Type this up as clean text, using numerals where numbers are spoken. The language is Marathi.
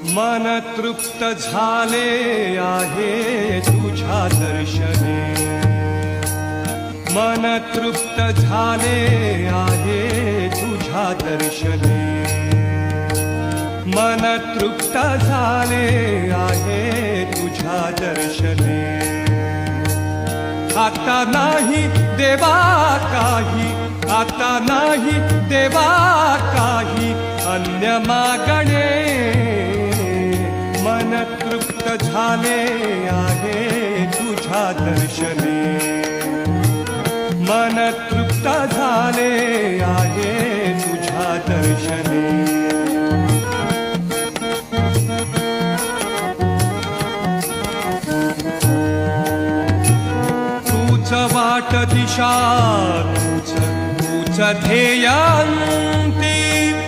मन तृप्त झाले आहे तुझ्या दर्शने, मन तृप्त झाले आहे तुझ्या दर्शने, मन तृप्त झाले आहे तुझ्या दर्शने। आता नाही देवा काही, आता नाही देवा काही अन्य मागणे, मन तृप्त झाले आहे तुझ्या दर्शने, मन तृप्त झाले आहे तुझ्या दर्शने। तूच वाट दिशा, तूच ध्येय अंत,